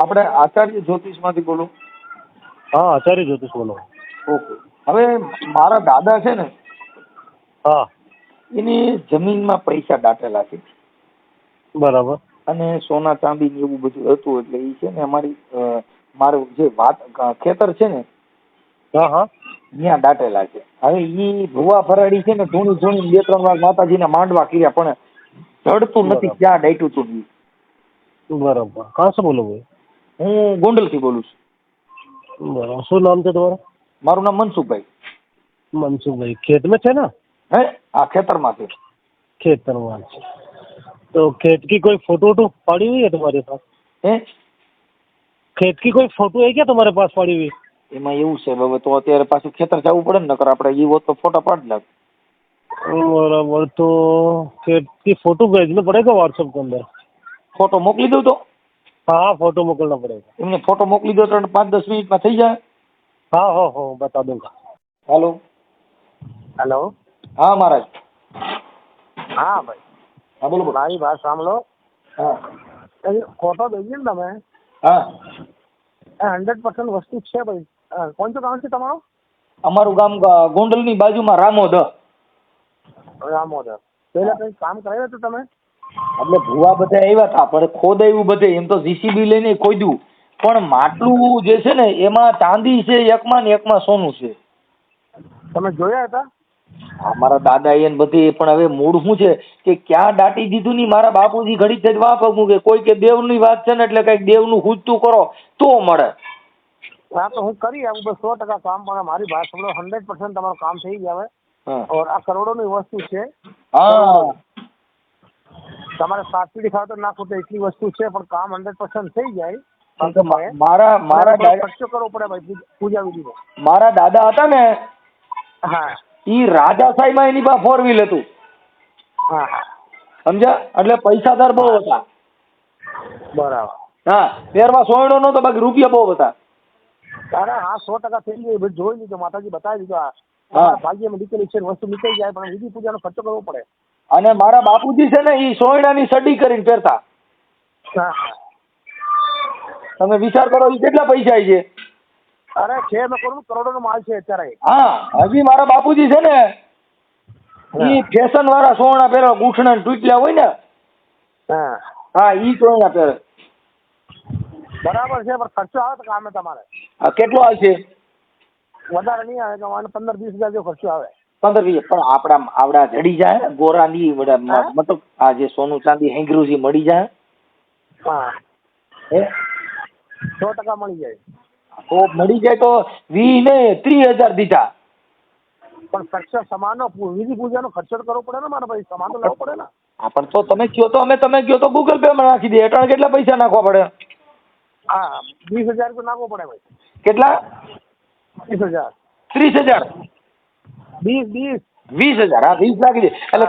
આપણે આચાર્ય જ્યોતિષમાંથી બોલો? હા, આચાર્ય જ્યોતિષ બોલો. ઓકે. હવે મારા દાદા છે ને, હા, એની જમીનમાં પૈસા દાટેલા છે બરાબર. અને સોના ચાંદી ને એવું બધું હતું. એટલે એ છે ને અમારી મારું જે ખેતર છે ને હા હા, ત્યાં દાટેલા છે. હવે ઈ ભુવા ફરાડી છે ને ધૂણી ધૂણી 2-3 વાર માતાજીના માંડવા કર્યા, પણ જડતું નથી. બરાબર ક્યાં દાટ્યું તું ઈ? બરાબર. कहाँ से बोलो भाई? હું ગોંડલથી બોલું છું. बराबर. શું નામ છે તમારું? મારું નામ મનસુખભાઈ. मनसुख भाई. खेत में थे ना? હે? આ ખેતરમાં છે. खेतरवान से। तो खेत की कोई फोटो वोटो पड़ी हुई है तुम्हारे पास? હે? खेत की कोई फोटो है क्या तुम्हारे पास पड़ी हुई? એમાં એવું છે હવે તો અત્યારે પાછું ખેતર જવું પડે ને, નકર આપણે ઈ હોત તો ફોટા પાડી નાખ. बराबर. तो खेत की फोटो भेजना पड़ेगा व्हाट्सएप के अंदर. ફોટો મોકલી દઉં તો? हाँ, फोटो मोकलना पड़ेगा. એમને ફોટો મોકલી દો તો 5-10 મિનિટમાં થઈ જાય. हाँ हो बता दूंगा. હાલો. हेलो. હા મહારાજ. हाँ भाई. હા બોલો બોલો. મારી વાત સાંભળો. હા ફોટો દઈએ ને તમે, હા. 100% વસ્તુ છે ભાઈ. કોણ ગામ છે તમારો? અમારું ગામ ગોંડલની બાજુમાં રામોદ. રામોદર. પેલા કઈ કામ કરાયું હતું તમે? એટલે ભુવા બધા આવ્યા હતા, પણ ખોદાયું બધે. એમ તો જીસીબી લઈને ખોદ્યું, પણ માટલું જે છે ને એમાં ચાંદી છે એકમાં ને એકમાં સોનું છે. તમે જોયા હતા? મારા દાદા એને બધી. પણ હવે મૂળ શું છે કે ક્યાં દાટી દીધું ની મારા બાપુજી ઘડી જ વાપ કે કોઈ કે દેવની વાત છે ને, એટલે કઈક દેવનું હુજતું કરો તો મળે. હા તો હું કરી આવું બસ 100% કામ. પણ મારી વાત સાંભળો, 100% તમારું કામ થઈ જાય. હા ઓર આ કરોડોની વસ્તુ છે. હા. તમારે સાચી ખાવ તો નાખો તો એટલી વસ્તુ છે, પણ કામ 100% થઈ જાય. કારણ કે મારા ખર્ચો કરવો પડે ભાઈ પૂજા વિધિમાં. મારા દાદા હતા ને, હા ઈ રાજાશાહીમાં એની પાસે 4 વ્હીલ હતું. હા સમજ્યા? એટલે પૈસાદાર બહુ હતા. બરાબર. હા, પહેરવા સોયડો નતો, બાકી રૂપિયા બહુ હતા. અરે હા, 100% થઈ ગઈ. જોઈ લીધો, માતાજી બતાવી દીધો. હા. ભાગ્યમાં દીકરી છે, વસ્તુ નીકળી જાય, પણ વિધિ પૂજાનો ખર્ચો કરવો પડે. અને મારા બાપુજી છે ને, ઈ સોયડાની સડી કરીને પહેરતા. હા. તમે વિચાર કરો ઈ કેટલા પૈસા છે. અરે છે, મેં કરું કરોડોનો માલ છે અત્યારે. હા, હજી મારા બાપુજી છે ને, ઈ ફેશન વાળા સોયડા પહેરે, ગૂંઠણા તૂટ્યા હોય ને. હા હા, ઈ સોયડા પહેરે. બરાબર છે, પણ ખર્ચો આવે તો કામે તમારે. કેટલો આવશે? વધારે નહીં આવે, કે 15-20 હજાર જેવો ખર્ચો આવે. 15-20. પણ આપડા આવડા જડી જાય ને ગોરાની મતલબ આ જે સોનું ચાંદી હેંગરું જે મળી જાય. હા, હે? 100% મળી જાય. તો મળી જાય તો 20 ને 30,000 દીધા. પણ ખર્ચો સમાનો વિધિ પૂજાનો ખર્ચો તો કરવો પડે ને મારા ભાઈ. સમાન તો લેવો પડે ને. હા, પણ તો તમે કયો તો તમે કયો તો ગૂગલ પે માં નાખી દે. એટલે કેટલા પૈસા નાખવા પડે? હા, 20,000 રૂપિયા નાખવો પડે ભાઈ. કેટલા? 20,000. 30,000. 20. 20,000. હા, 20 નાખી દે. એટલે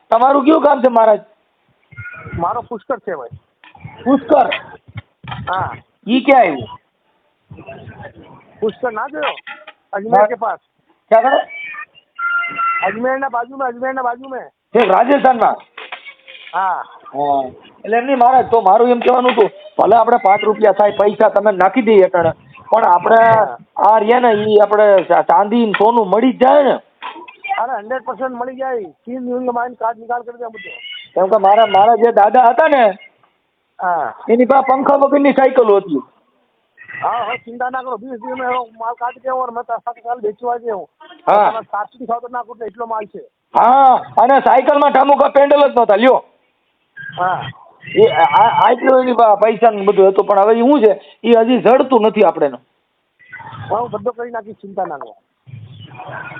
તમારું કયું કામ છે મહારાજ? મારો પુષ્કર છે ભાઈ. પુષ્કર? હા. ઈ ક્યાં આવ્યું? પુષ્કર ના જોયો? अजमेर के पास. ક્યાં કરે? अजमेर ना बाजू में. રાજસ્થાનમાં? હા. હા. એટલે એમ નહીં મહારાજ, તો મારું એમ કહેવાનું હતું, ભલે આપણે 5 રૂપિયા થાય પૈસા તમે નાખી દઈએ અટાણે, પણ આપણે આ રહ્યા ને ઈ આપણે ચાંદી ને સોનું મળી જ જાય ને. અરે 100% મળી જાય. 3 दिन में माइन कार्ड निकाल कर दे मुझे. કેમ કે મારા જે દાદા હતા ને, હા એની પાસે પંખા વગરની સાયકલ હતી. હા, चिंता ना करो. 20 दिन में माल काट के और मैं 7 साल बेचवा दे हूँ. હા તમે સાચી ખાવ તો ના કૂટે એટલો માલ છે. હા, અને સાયકલમાં ઠામુકા પેન્ડલ જ નહોતા લ્યો. હા એ આટલું એની પૈસા ને બધું હતું, પણ હવે શું છે એ હજી જડતું નથી આપણે. હું બધો કરી નાખી, ચિંતા ના કરો.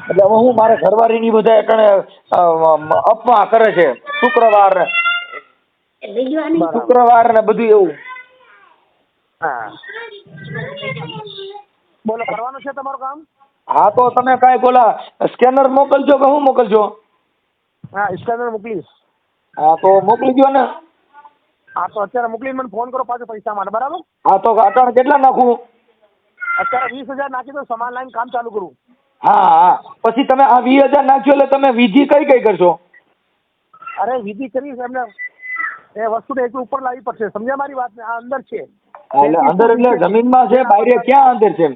એટલે હવે હું મારે ઘરવાળીની બધા અટાણે અપમાં કરે છે. શુક્રવાર ને બધું એવું. હા, બોલો, કરવાનું છે તમારું કામ? હા, તો તમે કાંઈ બોલા સ્કેનર મોકલજો કે હું મોકલજો? હા, સ્કેનર મોકલીશ. હા, તો મોકલી દો ને. હા, તો અત્યારે મોકલી મને ફોન કરો પાછો પૈસા માટે. બરાબર? હા, તો અટાણે કેટલા નાખું? અત્યારે 20,000 નાખી દો, સામાન લાઈન કામ ચાલુ કરું. હા હા, પછી તમે આ 20,000 નાખ્યો એટલે તમે વિધિ કઈ કરશો? અરે વિધિ કરીશ એમને. એ વસ્તુ એક ઉપર લાવવી પડશે. સમજ્યા મારી વાત ને? આ અંદર છે. એટલે અંદર એટલે જમીનમાં છે, બહાર ક્યાં અંદર છે?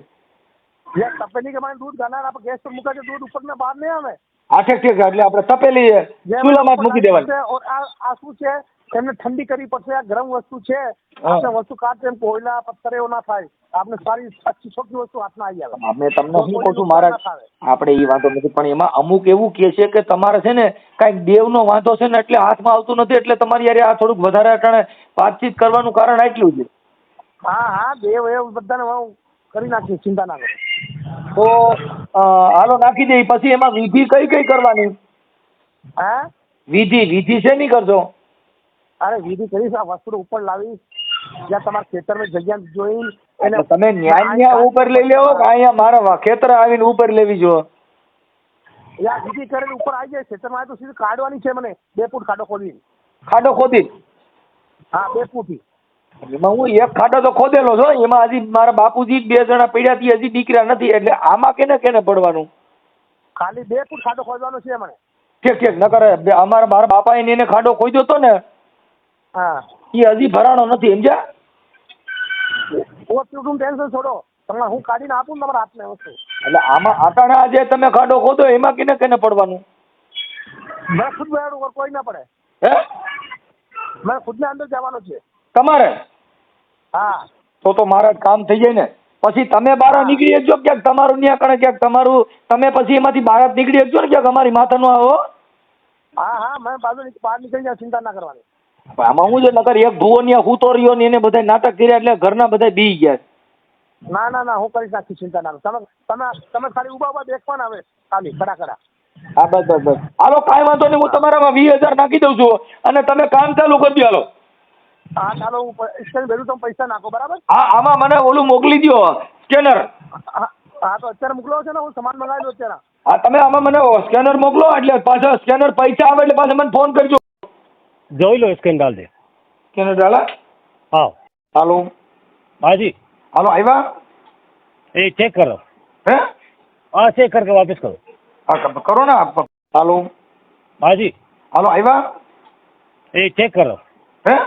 જે તપેલી કે મારે દૂધ ગાના આપણે ગેસ પર મૂકે છે, દૂધ ઉપર ને બહાર નહીં આવે. હા ઠીક, એટલે આપણે તપેલી ચૂલામાં જ મૂકી દેવાની. આ શું છે, એમને ઠંડી કરવી પડશે. આ ગરમ વસ્તુ છે, આપણે વસ્તુ કાઢશે એમ કોયલા પથ્થર એવું ના થાય. આપણે સારી સાચી ચોખ્ખી વસ્તુ હાથમાં આવી આવે. અમે તમને શું કહું છું મહારાજ, આપણે એ વાંધો નથી, પણ એમાં અમુક એવું કે છે કે તમારે છે ને કાંઈક દેવનો વાંધો છે ને એટલે હાથમાં આવતું નથી, એટલે તમારી યારે આ થોડુંક વધારે અટાણે વાતચીત કરવાનું કારણ આટલું છે. હા દેવ એવું બધાને હું કરી નાખીએ, ચિંતા ના કરો. તો હાલો નાખી દે. પછી એમાં વિધિ કઈ કઈ કરવાની? હા વિધિ છે નહીં કરશો? અરે વિધિ કરીશ. આ વસ્તુ ઉપર લાવી જ્યાં તમારા ખેતરમાં જગ્યા જોઈ એને તમે ન્યા ઉપર લઈ લેવો કે અહીંયા મારા ખેતર આવીને ઉપર લેવી જો? યા વિધિ કરીને ઉપર આવી જાય ખેતરમાં આવે તો સીધી કાઢવાની છે. મને 2 ફૂટ ખાડો ખોદી. ખાડો ખોદી? હા 2 ફૂટ. એમાં હું એક ખાડો તો ખોદેલો છો, એમાં હજી મારા બાપુજી 2 જણા પડ્યા થી હજી દીકરા નથી, એટલે આમાં કેને પડવાનું? ખાલી 2 ફૂટ ખાડો ખોદવાનો છે મને. ઠીક નકર મારા બાપાએ એને ખાડો ખોદ્યો હતો ને, હા એ હજી ભરાણો નથી, સમજ્યા? તું ટેન્શન છોડો, તમને હું કાઢીને આપું ને તમારા હાથને વસ્તુ. એટલે આમાં આટાણા જે તમે ખાડો ખોદો એમાં કેને પડવાનું? મેં ખુદ બેઠું, કોઈ ના પડે. હે? મેં ખુદને અંદર જવાનો છે. તમારે? હા તો મારા કામ થઈ જાય ને. પછી તમે બહાર નીકળી શકજો ક્યાંક, તમારું ન્યા કણે ક્યાંક તમારું, તમે પછી એમાંથી બહાર નીકળી શકજો ને ક્યાંક, અમારી માથા નો આવો. હા મેં બહાર નીકળી જાય, ચિંતા ના કરવાની. આમાં હું છે નકર એક ભુવો ન્યા હૂતો રહ્યો ને એને બધા નાટક કર્યા એટલે ઘરના બધા બી ગયા. ના હું કરી નાખી, ચિંતા ના કરો. તમે ખાલી ઉભા દેખવાના આવે ખાલી ખડા. હા બસ હાલો, કાંઈ વાંધો નહીં. હું તમારામાં 20,000 નાખી દઉં છું અને તમે કામ ચાલુ કરી દો. હાલો હા ચાલો, હું સ્કેન ભેરું, તમે પૈસા નાખો બરાબર? હા, આમાં મને ઓલું મોકલી દો સ્કેનર. હા તો અત્યારે મોકલો છે ને, હું સામાન મંગાવી દઉં અત્યારે. હા તમે આમાં મને સ્કેનર મોકલો, એટલે પાછા સ્કેનર પૈસા આવે એટલે પાછા મને ફોન કરજો. જોઈ લો, સ્કેન ડાલ દે. સ્કેનર ડાલા? હા હાલો હાજી. હાલો આવ્યા? એ चेक करो. હે? हाँ चेक करके वापस करो. હા કરો ને. હાલો हाजी. હાલો આવ્યા? એ चेक करो. હે?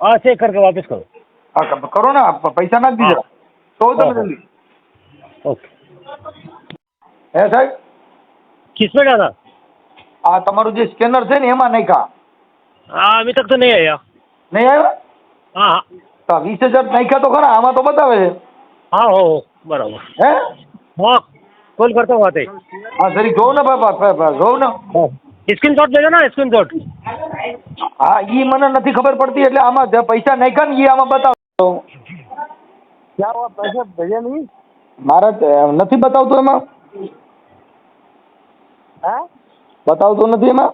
हाँ चेक करके वापस करो. હા કરો ને, પૈસા નાખી દીધા તો તમે જલ્દી. ओके. હે સાહેબ? किसमें डाला? આ તમારું જે સ્કેનર છે ને એમાં નાખ્યા? हाँ अभी तक तो नहीं आया. નહીં આવ્યા? हाँ તો 20,000 નાખ્યા તો ખરા, આમાં તો બતાવે છે. हाँ हो बराबर. હે? हाँ कॉल करता हूँ आते. હા જરી જોઉં ને બાપા, જોઉં ને. स्क्रीन शॉट भेजो ना, स्क्रीन शॉट. હા ઈ મને નથી ખબર પડતી, એટલે આમાં જે પૈસા નાખ્યા ને એ આમાં બતાવો. ક્યાં हुआ, પૈસા ભેજે નહીં? મારે નથી બતાવતું એમાં. હા બતાવતું નથી એમાં.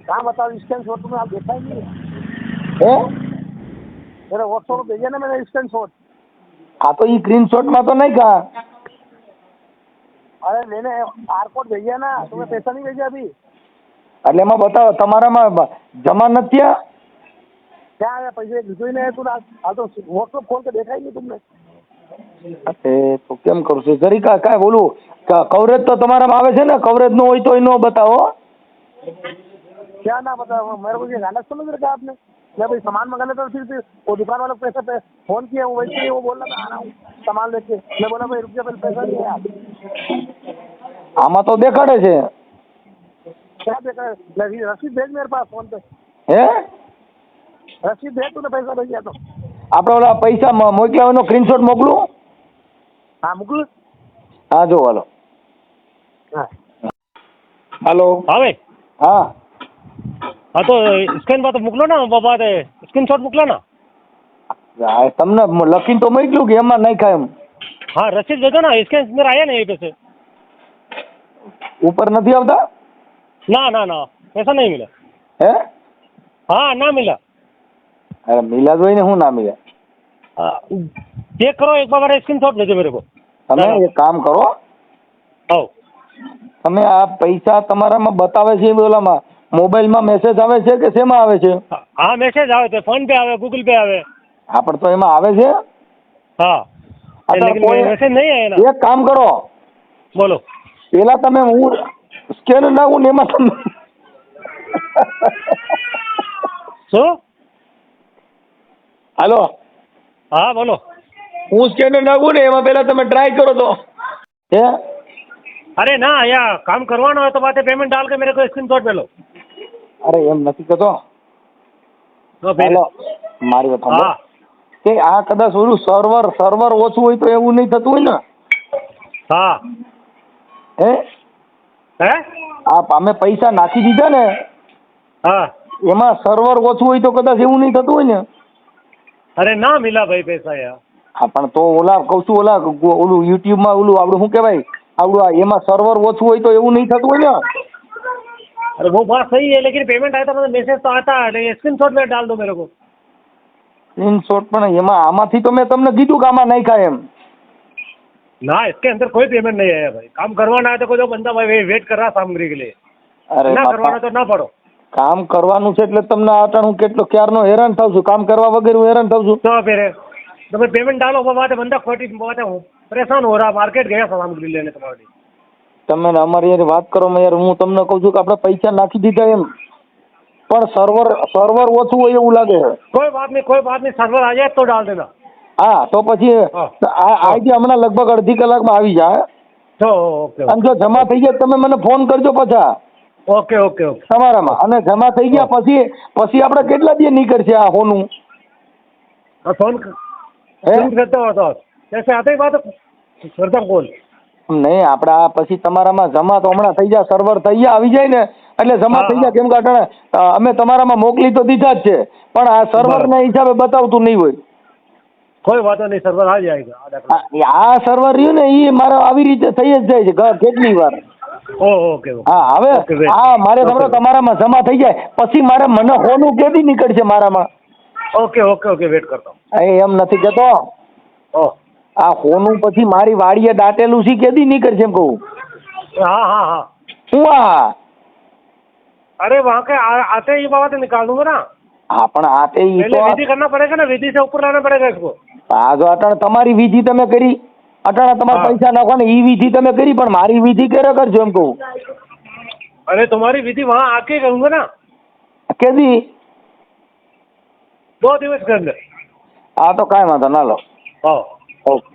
कहाँ बताओ, स्कैन शॉट में आप देखा ही नहीं? હે? मेरे व्हाट्सएप पर भेजा ना मैंने स्कैन शॉट. આ તો ઈ સ્ક્રીનશોટમાં તો નાખ્યા. अरे मैंने आर कोड भेजा ना, तुम्हें पैसा नहीं भेजा अभी. એટલે એમાં બતાવો તમારામાં જમા નથી થયા? क्या है पैसे दिखो ही नहीं तू. आ तो व्हाट्सएप खोल के देखा ही नहीं तुमने. એ તો કેમ કરું છું જરી કાંઈ બોલું કવરેજ તો તમારામાં આવે છે ને, કવરેજ નો હોય તો નો બતાવો. क्या ना बता, मेरे को ये गलत समझ रखा आपने. मैं भाई सामान मंगा लेता, फिर वो दुकान वाला पैसा पे फोन किया, वो वैसे ही वो बोल रहा था आ रहा हूँ सामान लेके. मैं बोला भाई रुक जा, पहले पैसा नहीं है आप. આમાં તો દેખાડે છે. क्या देखा, रसीद भेज मेरे पास फोन पे. હે? रसीद भेज, तूने पैसा भेजा तो. આપણે ઓલા પૈસા મોકલાવાનો સ્ક્રીનશોટ મોકલું? हाँ मुकुल. હા જો હાલો. हाँ હાલો हाँ भाई. હા हाँ तो स्कैन बात मोकलो ना बाबा, स्क्रीन शॉट मोकलो ना. આ તમને લખીને તો મોકલ્યું કે એમાં નાખ્યા એમ? हाँ रसीद भेजो ना, स्कैन मेरा आया नहीं पे से. ઉપર નથી આવતા? ना ना ना पैसा नहीं मिला. હે? हाँ ना मिला. અરે મિલા જોઈને હું ના મિલા? चेक करो एक बार, स्क्रीन शॉट भेजो मेरे को. તમે એક કામ કરો, आओ. તમે આ પૈસા તમારામાં બતાવે છે એ ઓલામાં મોબાઈલમાં મેસેજ આવે છે કે શેમાં આવે છે? हाँ मैसेज आवे थे, फोन पे आवे, गूगल पे आवे. હા પણ તો એમાં આવે છે. हाँ अच्छा, लेकिन कोई- मैसेज नहीं आया ना. એક કામ કરો, बोलो. પેલા તમે હું સ્કેનર નાખું ને એમાં તમે શું? હાલો हाँ बोलो। હું સ્કેનર નાખું ને એમાં પહેલા તમે ટ્રાય કરો તો હે अरे ना या काम करवाना हो तो बात है, पेमेंट डाल के मेरे को स्क्रीनशॉट भेजो। અરે એમ નથી કહેતો तो फिर હાલો મારી વાત સાંભળો. हाँ કે આ કદાચ ઓલું સર્વર ઓછું હોય તો એવું નહીં થતું હોય ને हाँ હે है અમે પૈસા નાખી દીધા ને हाँ। એમાં સર્વર ઓછું હોય તો કદાચ એવું નહીં થતું હોય ને. अरे ना मिला भाई पैसा यार। હા પણ તો ઓલા કહું છું ઓલું યુટ્યુબમાં ઓલું આપણું શું કહેવાય આવડું એમાં સર્વર ઓછું હોય તો એવું નહીં થતું હોય ને. अरे वो बात सही है, लेकिन पेमेंट आया था मतलब मैसेज तो आता है, स्क्रीनशॉट में डाल दो मेरे को। સ્ક્રીનશોટ પણ એમાં આમાંથી તો મેં તમને કીધું કે આમાં નહીં ખાય એમ. ना इसके अंदर कोई पेमेंट नहीं आया भाई। काम करवाना है तो कोई तो बंदा भाई वेट कर रहा सामग्री के लिए, અરે ना બાપા, करवाना तो ना पड़ो। કામ કરવાનું છે એટલે તમને આટણ હું કેટલો ક્યારનો હેરાન થાઉં છું. કામ કરવા વગર હું હેરાન થાઉં છું. तो फिर तो भाई पेमेंट डालो, वो बात है, बंदा खोटी बात है, परेशान हो रहा, मार्केट गया था सामग्री लेने तुम्हारी। તમે ને અમારી યાર વાત કરો માં યાर, હું તમને કહું છું કે આપણે પૈસા નાખી દીધા એમ પણ સર્વર ઓછું હોય એવું લાગે છે. कोई बात नहीं, सर्वर आ जाए तो डाल देना। હા તો પછી હા. આજે હમણાં લગભગ અડધી કલાકમાં આવી જાય. तो ओके અને જો જમા થઈ ગયા તમે મને ફોन કરજો પાછા ओके ओके ओके। તમારામાં. અને જમા થઈ ગયા પછી આપણે કેટલા દી નીકળશે આ હોનું हाँ फोन હે करते हो तो जैसे आते ही बात करता हूँ कॉल। નહીં આપણે આ પછી તમારામાં જમા તો હમણાં થઈ જાય, સર્વર થઈ જાય આવી જાય ને એટલે જમા હા, થઈ જાય. કેમ કે અટાણે અમે તમારામાં મોકલી તો દીધા જ છે પણ આ સર્વરના હિસાબે બતાવતું નહીં હોય. कोई बात नहीं, सर्वर आ जाएगा आधा कलाक। આ સર્વર રહ્યું ને એ મારે આવી રીતે થઈ જ જાય છે કેટલી વાર. Okay okay. હા હવે Okay, wait. હા મારે Okay. ખબર તમારામાં જમા થઈ જાય પછી મને હોનું કેદી નીકળશે મારામાં. ओके ओके ओके वेट करता हूँ। એમ નથી કહેતો, ओह આ હોનું પછી મારી વાડીએ દાટેલું છે કેદી નીકળશે એમ કહું. हाँ हाँ हाँ। શું આ अरे वहाँ के आते ही बात निकाल दूंगा ना। હા પણ આ તે ઈ पहले તો विधि करना पड़ेगा ना, विधि से ऊपर लाना पड़ेगा इसको। આ જો અટાણે તમારી વિધિ તમે કરી, અટાણે તમારે હા. પૈસા નાખવાને ઈ વિધિ તમે કરી પણ મારી વિધિ ક્યારે કરજો એમ કહું. अरे तुम्हारी विधि वहाँ आके करूंगा ना, કેદી 2 दिवस के अंदर। હા તો કાંઈ વાંધો ના લો. हाँ ઓકે.